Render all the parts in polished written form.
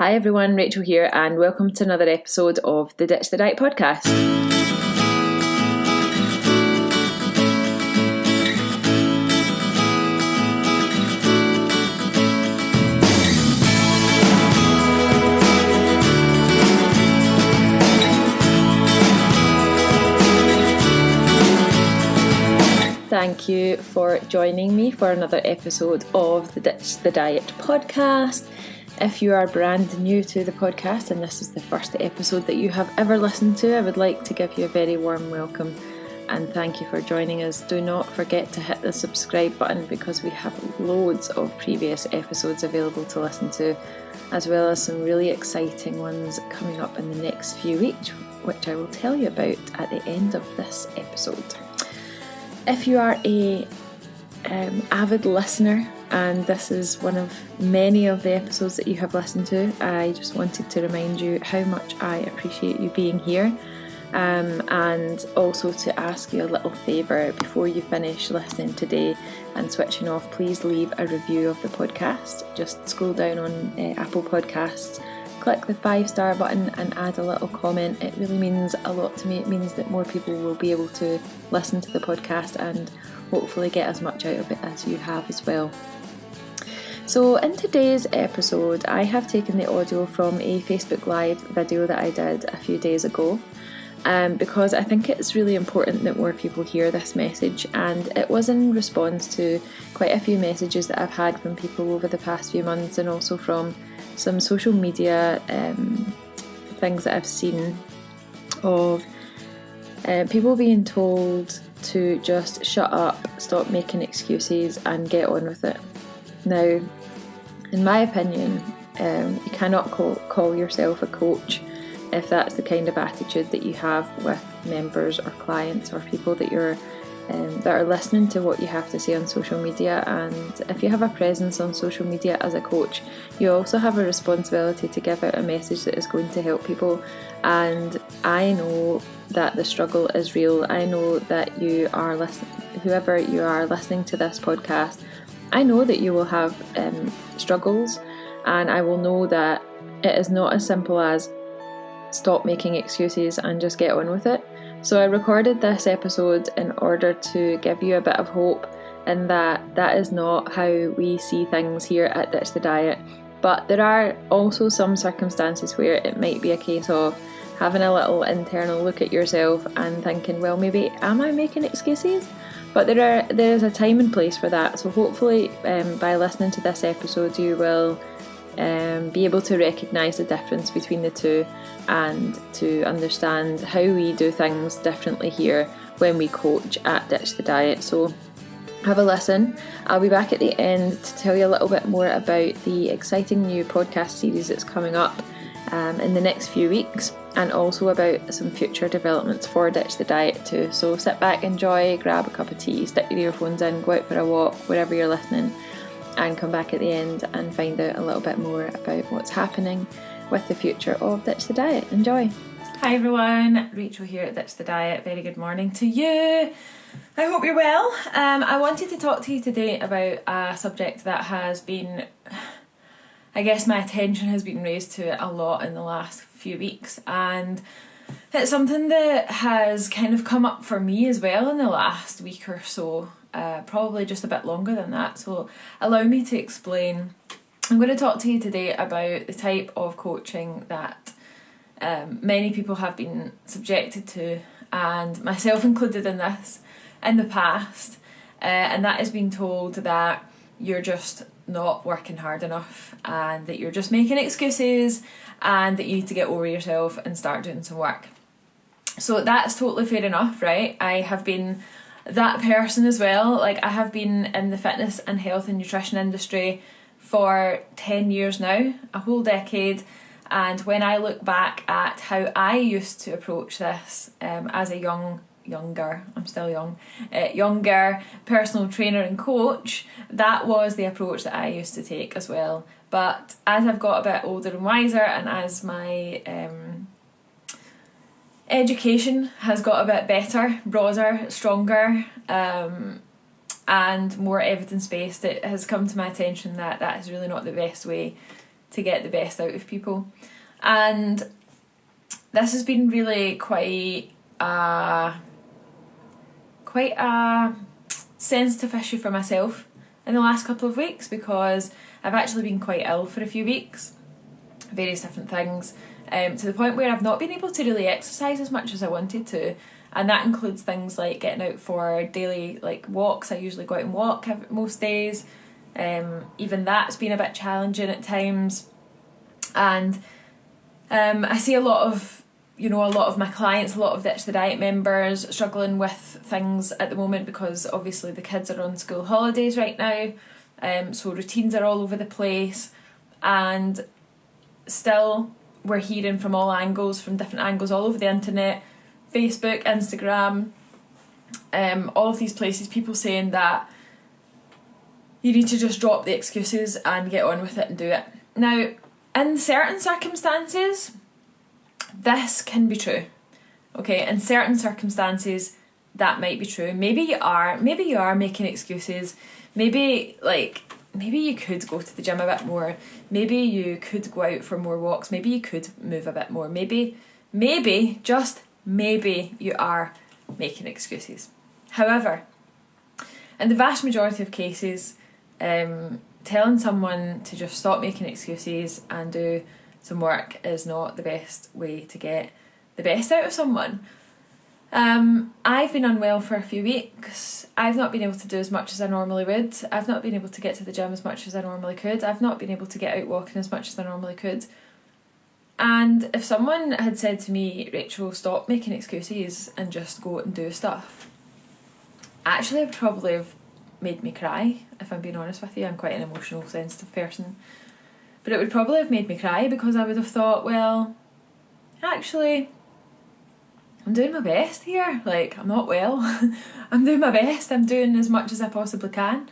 Hi everyone, Rachel here, and welcome to another episode of the Ditch the Diet podcast. Thank you for joining me for another episode of the Ditch the Diet podcast. If you are brand new to the podcast and this is the first episode that you have ever listened to, I would like to give you a very warm welcome and thank you for joining us. Do not forget to hit the subscribe button because we have loads of previous episodes available to listen to, as well as some really exciting ones coming up in the next few weeks, which I will tell you about at the end of this episode. If you are a avid listener and this is one of many of the episodes that you have listened to, I just wanted to remind you how much I appreciate you being here, and also to ask you a little favour before you finish listening today and switching off. Please leave a review of the podcast. Just scroll down on Apple Podcasts, click the 5-star button and add a little comment. It really means a lot to me. It means that more people will be able to listen to the podcast and hopefully get as much out of it as you have as well. So in today's episode, I have taken the audio from a Facebook Live video that I did a few days ago, because I think it's really important that more people hear this message, and it was in response to quite a few messages that I've had from people over the past few months, and also from some social media things that I've seen of people being told to just shut up, stop making excuses and get on with it. Now, in my opinion, you cannot call yourself a coach if that's the kind of attitude that you have with members or clients or people that that are listening to what you have to say on social media. And if you have a presence on social media as a coach, you also have a responsibility to give out a message that is going to help people. And I know that the struggle is real. I know that you are whoever you are listening to this podcast, I know that you will have struggles, and I will know that it is not as simple as stop making excuses and just get on with it. So I recorded this episode in order to give you a bit of hope, and that is not how we see things here at Ditch the Diet. But there are also some circumstances where it might be a case of having a little internal look at yourself and thinking, well, maybe am I making excuses? But there is a time and place for that. So hopefully by listening to this episode you will be able to recognise the difference between the two and to understand how we do things differently here when we coach at Ditch the Diet. So have a listen. I'll be back at the end to tell you a little bit more about the exciting new podcast series that's coming up in the next few weeks, and also about some future developments for Ditch the Diet too. So sit back, enjoy, grab a cup of tea, stick your earphones in, go out for a walk, wherever you're listening, and come back at the end and find out a little bit more about what's happening with the future of Ditch the Diet. Enjoy. Hi everyone, Rachel here at Ditch the Diet. Very good morning to you. I hope you're well. I wanted to talk to you today about a subject that has been, I guess my attention has been raised to it a lot in the last few weeks, and it's something that has kind of come up for me as well in the last week or so, probably just a bit longer than that. So allow me to explain. I'm going to talk to you today about the type of coaching that many people have been subjected to, and myself included in this, in the past, and that is being told that you're just not working hard enough and that you're just making excuses and that you need to get over yourself and start doing some work. So that's totally fair enough, right? I have been that person as well. Like, I have been in the fitness and health and nutrition industry for 10 years now, a whole decade. And when I look back at how I used to approach this as a younger personal trainer and coach, that was the approach that I used to take as well. But as I've got a bit older and wiser, and as my education has got a bit better, broader, stronger, and more evidence-based, it has come to my attention that that is really not the best way to get the best out of people. And this has been really quite a sensitive issue for myself in the last couple of weeks, because I've actually been quite ill for a few weeks, various different things, to the point where I've not been able to really exercise as much as I wanted to. And that includes things like getting out for daily walks. I usually go out and walk most days. Even that's been a bit challenging at times. And I see a lot of my clients, a lot of Ditch the Diet members struggling with things at the moment, because obviously the kids are on school holidays right now. So routines are all over the place, and still we're hearing from all angles, from different angles all over the internet, Facebook, Instagram, all of these places, people saying that you need to just drop the excuses and get on with it and do it. Now, in certain circumstances, this can be true. Okay, in certain circumstances, that might be true. Maybe you are making excuses. Maybe you could go to the gym a bit more. Maybe you could go out for more walks. Maybe you could move a bit more. Maybe, just maybe you are making excuses. However, in the vast majority of cases, telling someone to just stop making excuses and do some work is not the best way to get the best out of someone. I've been unwell for a few weeks. I've not been able to do as much as I normally would. I've not been able to get to the gym as much as I normally could. I've not been able to get out walking as much as I normally could. And if someone had said to me, Rachel, stop making excuses and just go out and do stuff, actually it would probably have made me cry, if I'm being honest with you. I'm quite an emotional, sensitive person. But it would probably have made me cry, because I would have thought, well, actually, I'm doing my best here. I'm not well. I'm doing my best. I'm doing as much as I possibly can.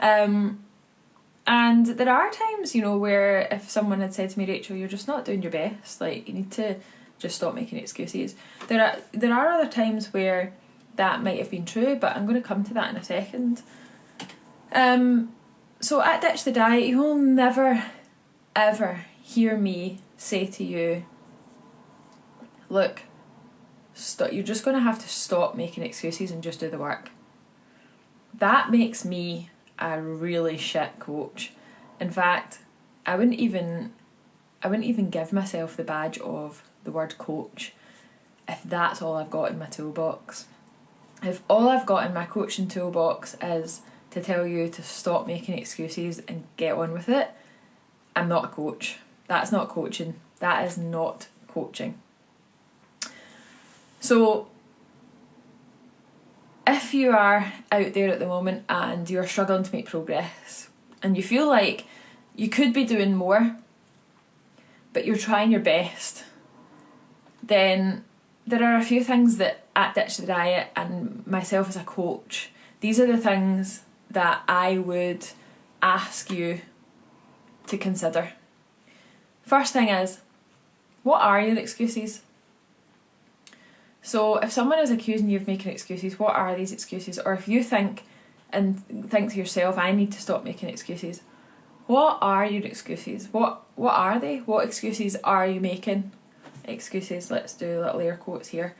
And there are times, where if someone had said to me, Rachel, you're just not doing your best, you need to just stop making excuses. There are other times where that might have been true, but I'm going to come to that in a second. So at Ditch the Diet, you will never, ever hear me say to you, look, you're just going to have to stop making excuses and just do the work. That makes me a really shit coach. In fact, I wouldn't even give myself the badge of the word coach if that's all I've got in my toolbox. If all I've got in my coaching toolbox is to tell you to stop making excuses and get on with it, I'm not a coach. That's not coaching. That is not coaching. So if you are out there at the moment and you're struggling to make progress and you feel like you could be doing more, but you're trying your best, then there are a few things that at Ditch the Diet and myself as a coach, these are the things that I would ask you to consider. First thing is, what are your excuses? So if someone is accusing you of making excuses, what are these excuses? Or if you think to yourself, I need to stop making excuses, what are your excuses? What are they? What excuses are you making? Excuses, let's do little air quotes here.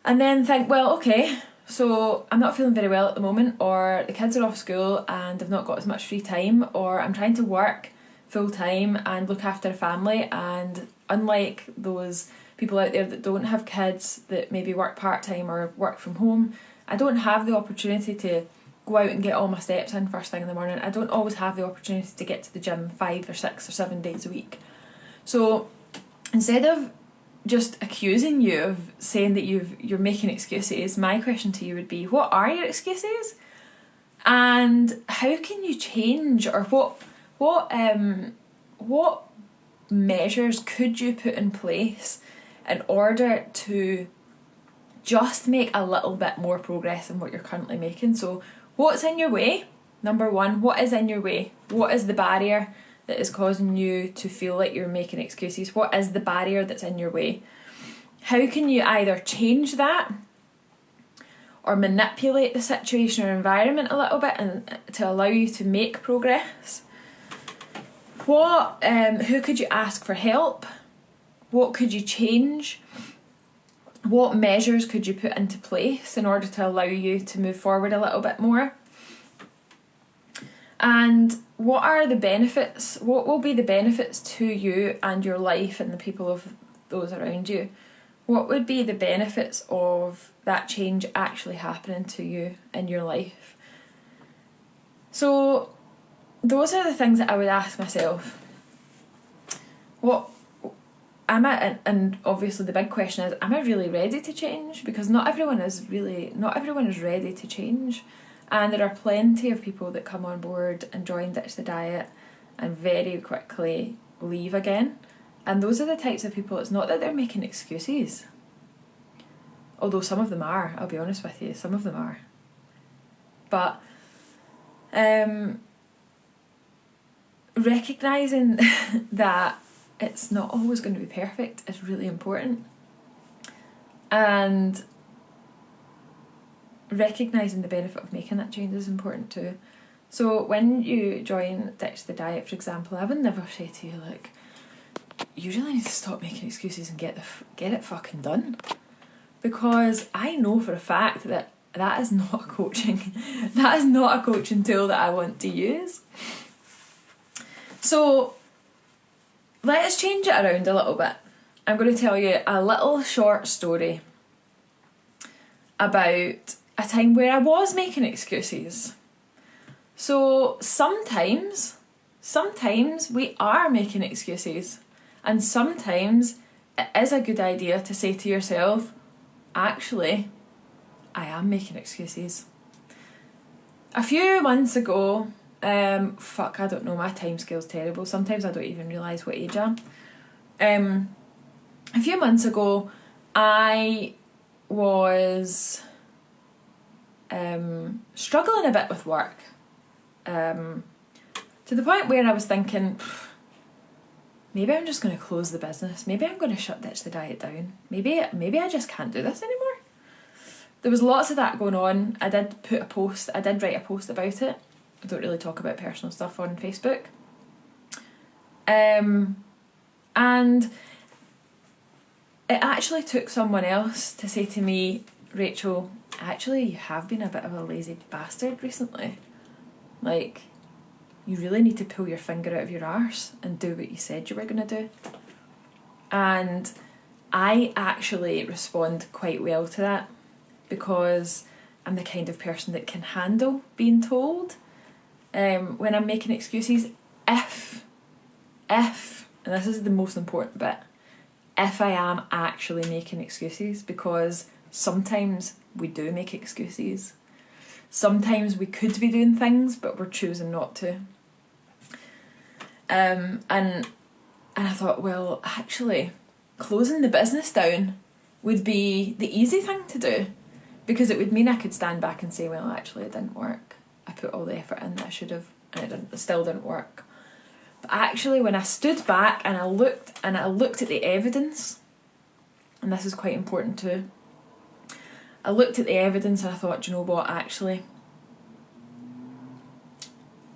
And then think, well, okay, so I'm not feeling very well at the moment, or the kids are off school and I've not got as much free time, or I'm trying to work full time and look after a family, and unlike those people out there that don't have kids, that maybe work part-time or work from home, I don't have the opportunity to go out and get all my steps in first thing in the morning. I don't always have the opportunity to get to the gym 5 or 6 or 7 days a week. So instead of just accusing you of saying that you're making excuses, my question to you would be, what are your excuses? And how can you change, or what measures could you put in place in order to just make a little bit more progress than what you're currently making? So what's in your way? Number one, what is in your way? What is the barrier that is causing you to feel like you're making excuses? What is the barrier that's in your way? How can you either change that or manipulate the situation or environment a little bit and to allow you to make progress? who could you ask for help? What could you change? What measures could you put into place in order to allow you to move forward a little bit more? And what are the benefits? What will be the benefits to you and your life and the people of those around you? What would be the benefits of that change actually happening to you in your life? So those are the things that I would ask myself. What am I, and obviously the big question is, am I really ready to change? Because not everyone is ready to change. And there are plenty of people that come on board and join Ditch the Diet and very quickly leave again. And those are the types of people, it's not that they're making excuses. Although some of them are, I'll be honest with you, some of them are. But recognising that it's not always going to be perfect is really important. And recognising the benefit of making that change is important too. So when you join Ditch the Diet, for example, I would never say to you, like, you really need to stop making excuses and get it fucking done. Because I know for a fact that is not a coaching tool that I want to use. So let's change it around a little bit. I'm going to tell you a little short story about a time where I was making excuses. So sometimes we are making excuses, and sometimes it is a good idea to say to yourself, actually, I am making excuses. A few months ago, I don't know, my timescale's terrible. Sometimes I don't even realise what age I am. A few months ago, I was struggling a bit with work, to the point where I was thinking, maybe I'm just going to close the business. Maybe I'm going to shut Ditch the Diet down. Maybe I just can't do this anymore. There was lots of that going on. I did write a post about it. I don't really talk about personal stuff on Facebook. And it actually took someone else to say to me, Rachel, actually you have been a bit of a lazy bastard recently. Like, you really need to pull your finger out of your arse and do what you said you were going to do. And I actually respond quite well to that, because I'm the kind of person that can handle being told when I'm making excuses, if, and this is the most important bit, if I am actually making excuses, because sometimes we do make excuses. Sometimes we could be doing things, but we're choosing not to. And I thought, well, actually, closing the business down would be the easy thing to do, because it would mean I could stand back and say, well, actually, it didn't work. I put all the effort in that I should have, and it still didn't work. But actually, when I stood back and I looked at the evidence, and this is quite important too, I looked at the evidence and I thought, do you know what, actually,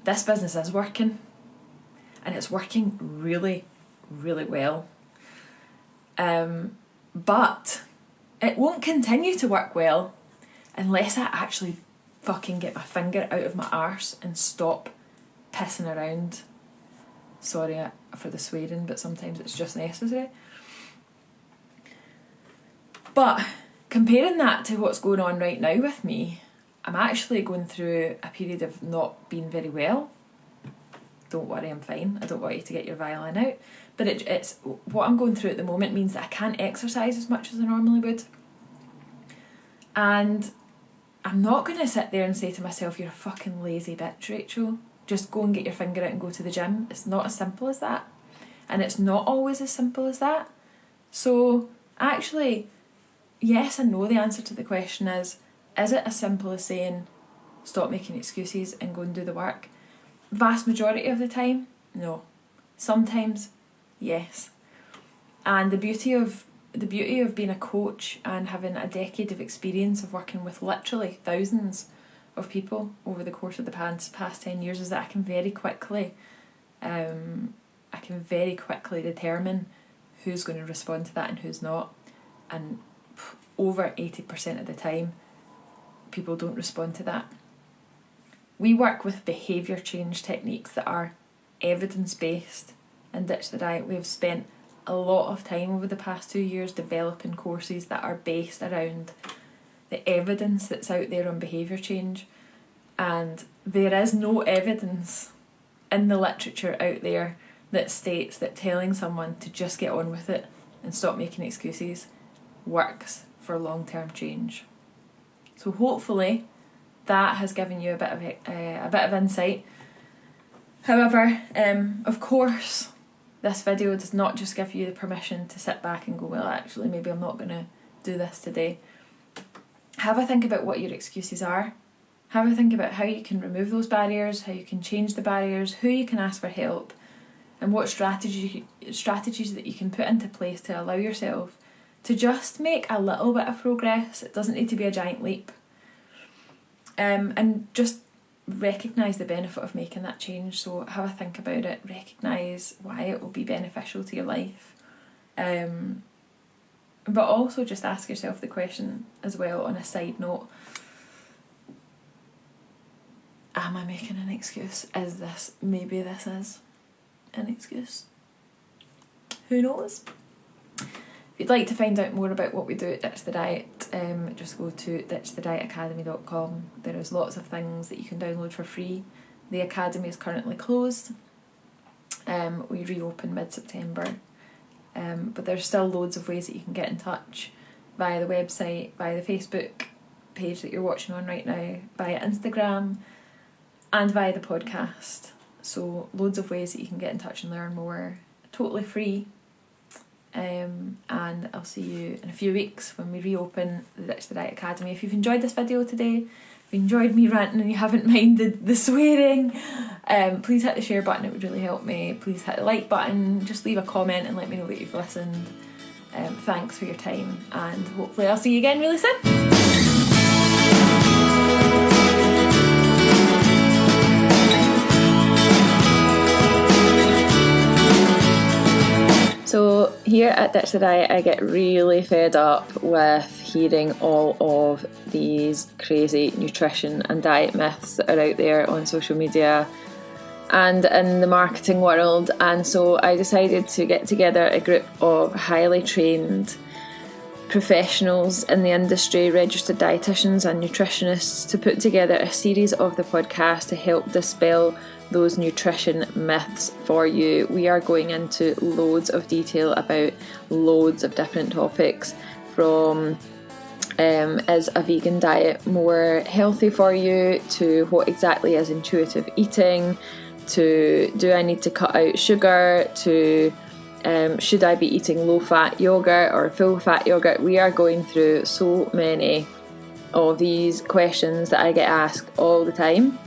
this business is working, and it's working really, really well. But it won't continue to work well unless I actually fucking get my finger out of my arse and stop pissing around. Sorry for the swearing, but sometimes it's just necessary. But comparing that to what's going on right now with me, I'm actually going through a period of not being very well. Don't worry, I'm fine. I don't want you to get your violin out. But it's what I'm going through at the moment means that I can't exercise as much as I normally would. And I'm not going to sit there and say to myself, you're a fucking lazy bitch, Rachel. Just go and get your finger out and go to the gym. It's not as simple as that. And it's not always as simple as that. So actually, yes and no, the answer to the question is it as simple as saying, stop making excuses and go and do the work? Vast majority of the time, no. Sometimes, yes. And the beauty of being a coach and having a decade of experience of working with literally thousands of people over the course of the past 10 years is that I can very quickly I can very quickly determine who's going to respond to that and who's not. And over 80% of the time, people don't respond to that. We work with behaviour change techniques that are evidence-based in Ditch the Diet. We've spent a lot of time over the past 2 years developing courses that are based around the evidence that's out there on behaviour change. And there is no evidence in the literature out there that states that telling someone to just get on with it and stop making excuses works for long-term change. So hopefully that has given you a bit of insight. However, of course, this video does not just give you the permission to sit back and go, well, actually, maybe I'm not going to do this today. Have a think about what your excuses are. Have a think about how you can remove those barriers, how you can change the barriers, who you can ask for help, and what strategies that you can put into place to allow yourself to just make a little bit of progress. It doesn't need to be a giant leap. And just recognise the benefit of making that change. So have a think about it, recognise why it will be beneficial to your life. But also just ask yourself the question as well on a side note, am I making an excuse? Maybe this is an excuse. Who knows? If you'd like to find out more about what we do at Ditch the Diet, just go to ditchthedietacademy.com. There is lots of things that you can download for free. The academy is currently closed. We reopen mid-September. But there's still loads of ways that you can get in touch via the website, via the Facebook page that you're watching on right now, via Instagram, and via the podcast. So loads of ways that you can get in touch and learn more, totally free. And I'll see you in a few weeks when we reopen the Ditch the Diet Academy. If you've enjoyed this video today, if you enjoyed me ranting and you haven't minded the swearing, please hit the share button, it would really help me. Please hit the like button, just leave a comment and let me know that you've listened. Thanks for your time, and hopefully I'll see you again really soon. So here at Ditch the Diet, I get really fed up with hearing all of these crazy nutrition and diet myths that are out there on social media and in the marketing world. And so I decided to get together a group of highly trained professionals in the industry, registered dietitians and nutritionists, to put together a series of the podcast to help dispel those nutrition myths for you. We are going into loads of detail about loads of different topics, from is a vegan diet more healthy for you, to what exactly is intuitive eating, to do I need to cut out sugar, to should I be eating low-fat yogurt or full-fat yogurt. We are going through so many of these questions that I get asked all the time.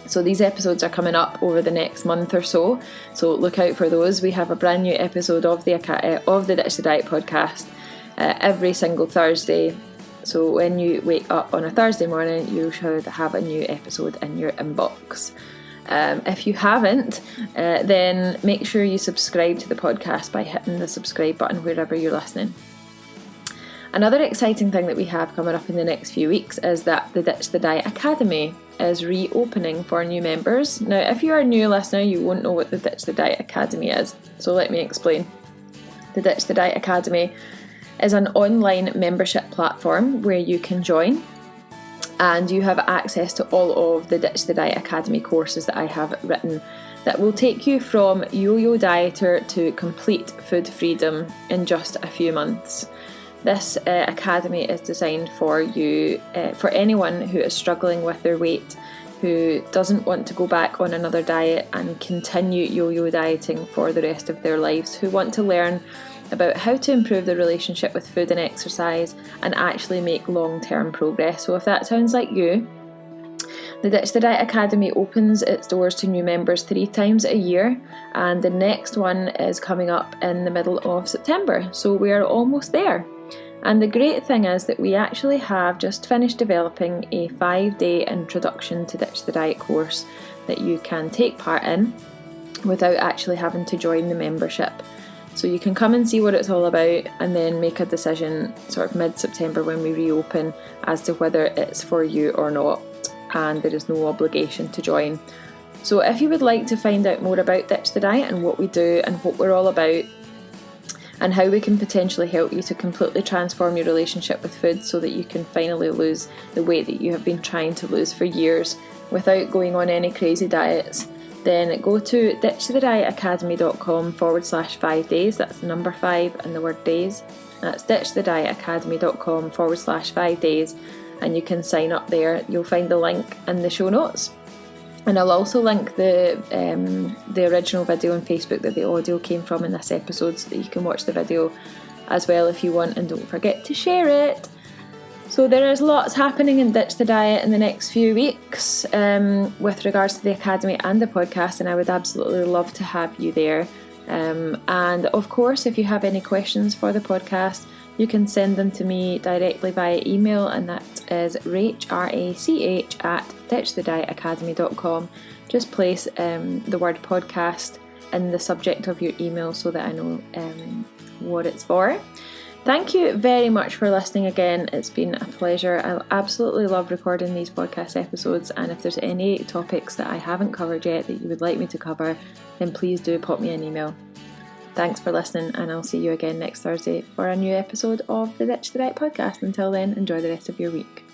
So these episodes are coming up over the next month or so look out for those. We have a brand new episode of the Ditch the Diet podcast every single Thursday. So when you wake up on a Thursday morning, you should have a new episode in your inbox. If you haven't, then make sure you subscribe to the podcast by hitting the subscribe button wherever you're listening. Another exciting thing that we have coming up in the next few weeks is that the Ditch the Diet Academy is reopening for new members. Now, if you're a new listener, you won't know what the Ditch the Diet Academy is, so let me explain. The Ditch the Diet Academy is an online membership platform where you can join, and you have access to all of the Ditch the Diet Academy courses that I have written that will take you from yo-yo dieter to complete food freedom in just a few months. This academy is designed for you, for anyone who is struggling with their weight, who doesn't want to go back on another diet and continue yo-yo dieting for the rest of their lives, who want to learn about how to improve their relationship with food and exercise and actually make long-term progress. So if that sounds like you, the Ditch the Diet Academy opens its doors to new members 3 times a year, and the next one is coming up in the middle of September, so we're almost there. And the great thing is that we actually have just finished developing a 5-day introduction to Ditch the Diet course that you can take part in. without actually having to join the membership. So you can come and see what it's all about and then make a decision sort of mid-September when we reopen as to whether it's for you or not, and there is no obligation to join. So if you would like to find out more about Ditch the Diet and what we do and what we're all about and how we can potentially help you to completely transform your relationship with food so that you can finally lose the weight that you have been trying to lose for years without going on any crazy diets, then go to ditchthedietacademy.com/5 days. That's the number 5 and the word days. That's ditchthedietacademy.com/5 days, and you can sign up there. You'll find the link in the show notes. And I'll also link the original video on Facebook that the audio came from in this episode so that you can watch the video as well if you want, and don't forget to share it. So there is lots happening in Ditch the Diet in the next few weeks with regards to the Academy and the podcast, and I would absolutely love to have you there. And of course, if you have any questions for the podcast, you can send them to me directly via email, and that is rach, R-A-C-H, @ditchthedietacademy.com. Just place the word podcast in the subject of your email so that I know what it's for. Thank you very much for listening again. It's been a pleasure. I absolutely love recording these podcast episodes, and if there's any topics that I haven't covered yet that you would like me to cover, then please do pop me an email. Thanks for listening, and I'll see you again next Thursday for a new episode of the Ditch the Diet podcast. Until then, enjoy the rest of your week.